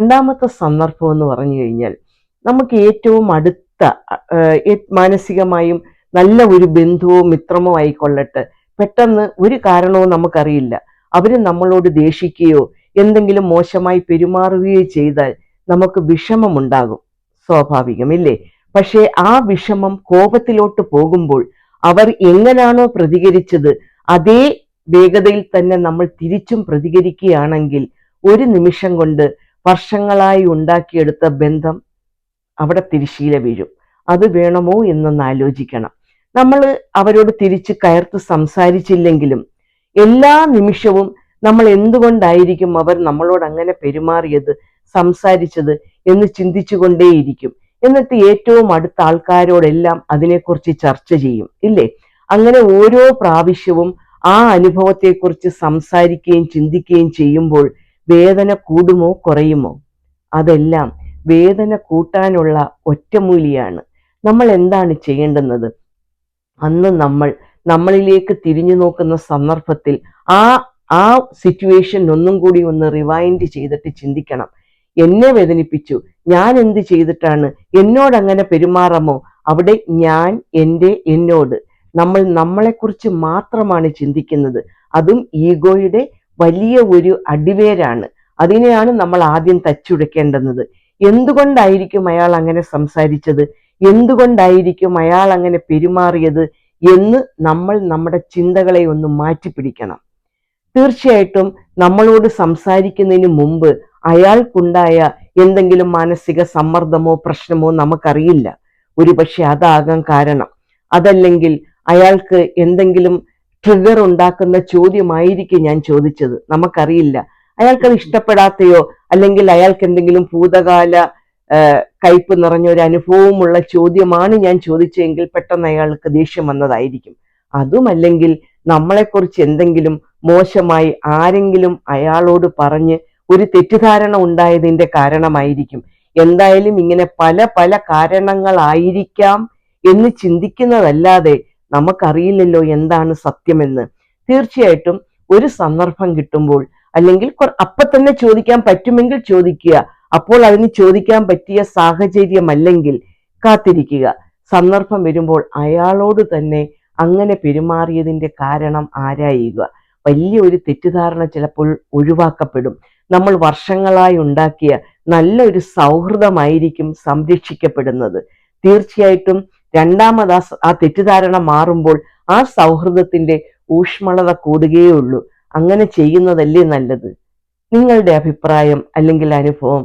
രണ്ടാമത്തെ സന്ദർഭം എന്ന് പറഞ്ഞു കഴിഞ്ഞാൽ നമുക്ക് ഏറ്റവും അടുത്ത മാനസികമായും നല്ല ഒരു ബന്ധുവോ മിത്രമോ ആയിക്കൊള്ളട്ടെ, പെട്ടെന്ന് ഒരു കാരണവും നമുക്കറിയില്ല അവര് നമ്മളോട് ദേഷിക്കുകയോ എന്തെങ്കിലും മോശമായി പെരുമാറുകയോ ചെയ്താൽ നമുക്ക് വിഷമമുണ്ടാകും. സ്വാഭാവികമില്ലേ? പക്ഷേ ആ വിഷമം കോപത്തിലോട്ട് പോകുമ്പോൾ അവർ എങ്ങനാണോ പ്രതികരിച്ചത് അതേ വേഗതയിൽ തന്നെ നമ്മൾ തിരിച്ചും പ്രതികരിക്കുകയാണെങ്കിൽ ഒരു നിമിഷം കൊണ്ട് വർഷങ്ങളായി ഉണ്ടാക്കിയെടുത്ത ബന്ധം അവിടെ തിരിശീല വീഴും. അത് വേണമോ എന്നൊന്ന് ആലോചിക്കണം. നമ്മൾ അവരോട് തിരിച്ച് കയർത്ത് സംസാരിച്ചില്ലെങ്കിലും എല്ലാ നിമിഷവും നമ്മൾ എന്തുകൊണ്ടായിരിക്കും അവർ നമ്മളോട് അങ്ങനെ പെരുമാറിയത്, സംസാരിച്ചത് എന്ന് ചിന്തിച്ചു കൊണ്ടേയിരിക്കും. എന്നിട്ട് ഏറ്റവും അടുത്ത ആൾക്കാരോടെല്ലാം അതിനെക്കുറിച്ച് ചർച്ച ചെയ്യും, ഇല്ലേ? അങ്ങനെ ഓരോ പ്രാവശ്യവും ആ അനുഭവത്തെക്കുറിച്ച് സംസാരിക്കുകയും ചിന്തിക്കുകയും ചെയ്യുമ്പോൾ വേദന കൂടുമോ കുറയുമോ? അതെല്ലാം വേദന കൂട്ടാനുള്ള ഒറ്റമൂലിയാണ്. നമ്മൾ എന്താണ് ചെയ്യേണ്ടുന്നത്? അന്ന് നമ്മളിലേക്ക് തിരിഞ്ഞു നോക്കുന്ന സന്ദർഭത്തിൽ ആ ആ സിറ്റുവേഷൻ ഒന്നും കൂടി ഒന്ന് റിവൈൻഡ് ചെയ്തിട്ട് ചിന്തിക്കണം. എന്നെ വേദനിപ്പിച്ചു, ഞാൻ എന്ത് ചെയ്തിട്ടാണ് എന്നോട് അങ്ങനെ പെരുമാറാമോ? അവിടെ ഞാൻ എന്നോട് നമ്മൾ നമ്മളെക്കുറിച്ച് മാത്രമാണ് ചിന്തിക്കുന്നത്. അതും ഈഗോയുടെ വലിയ ഒരു അടിവേരാണ്. അതിനെയാണ് നമ്മൾ ആദ്യം തച്ചുടയ്ക്കേണ്ടുന്നത്. എന്തുകൊണ്ടായിരിക്കും അയാൾ അങ്ങനെ സംസാരിച്ചത്, എന്തുകൊണ്ടായിരിക്കും അയാൾ അങ്ങനെ പെരുമാറിയത് എന്ന് നമ്മൾ നമ്മുടെ ചിന്തകളെ ഒന്ന് മാറ്റിപ്പിടിക്കണം. തീർച്ചയായിട്ടും നമ്മളോട് സംസാരിക്കുന്നതിന് മുമ്പ് അയാൾക്കുണ്ടായ എന്തെങ്കിലും മാനസിക സമ്മർദ്ദമോ പ്രശ്നമോ നമുക്കറിയില്ല. ഒരുപക്ഷെ അതാകാം കാരണം. അതല്ലെങ്കിൽ അയാൾക്ക് എന്തെങ്കിലും ട്രിഗർ ഉണ്ടാക്കുന്ന ചോദ്യമായിരിക്കും ഞാൻ ചോദിച്ചത്, നമുക്കറിയില്ല. അയാൾക്കത് ഇഷ്ടപ്പെടാത്തയോ അല്ലെങ്കിൽ അയാൾക്ക് എന്തെങ്കിലും ഭൂതകാല കയ്പ് നിറഞ്ഞ ഒരു അനുഭവമുള്ള ചോദ്യമാണ് ഞാൻ ചോദിച്ചതെങ്കിൽ പെട്ടെന്ന് അയാൾക്ക് ദേഷ്യം വന്നതായിരിക്കും. അതുമല്ലെങ്കിൽ നമ്മളെക്കുറിച്ച് എന്തെങ്കിലും മോശമായി ആരെങ്കിലും അയാളോട് പറഞ്ഞ് ഒരു തെറ്റിദ്ധാരണ ഉണ്ടായതിന്റെ കാരണമായിരിക്കും. എന്തായാലും ഇങ്ങനെ പല പല കാരണങ്ങളായിരിക്കാം എന്ന് ചിന്തിക്കുന്നതല്ലാതെ നമുക്കറിയില്ലല്ലോ എന്താണ് സത്യമെന്ന്. തീർച്ചയായിട്ടും ഒരു സന്ദർഭം കിട്ടുമ്പോൾ അല്ലെങ്കിൽ അപ്പൊ തന്നെ ചോദിക്കാൻ പറ്റുമെങ്കിൽ ചോദിക്കുക. അപ്പോൾ അതിന് ചോദിക്കാൻ പറ്റിയ സാഹചര്യമല്ലെങ്കിൽ കാത്തിരിക്കുക. സന്ദർഭം വരുമ്പോൾ അയാളോട് തന്നെ അങ്ങനെ പെരുമാറിയതിന്റെ കാരണം ആരായുക. വലിയ ഒരു തെറ്റിദ്ധാരണ ചിലപ്പോൾ ഒഴിവാക്കപ്പെടും. നമ്മൾ വർഷങ്ങളായി ഉണ്ടാക്കിയ നല്ലൊരു സൗഹൃദമായിരിക്കും സംരക്ഷിക്കപ്പെടുന്നത്. തീർച്ചയായിട്ടും രണ്ടാമത് ആ തെറ്റിദ്ധാരണ മാറുമ്പോൾ ആ സൗഹൃദത്തിന്റെ ഊഷ്മളത കൂടുകയേ ഉള്ളൂ. അങ്ങനെ ചെയ്യുന്നതല്ലേ നല്ലത്? നിങ്ങളുടെ അഭിപ്രായം അല്ലെങ്കിൽ അനുഭവം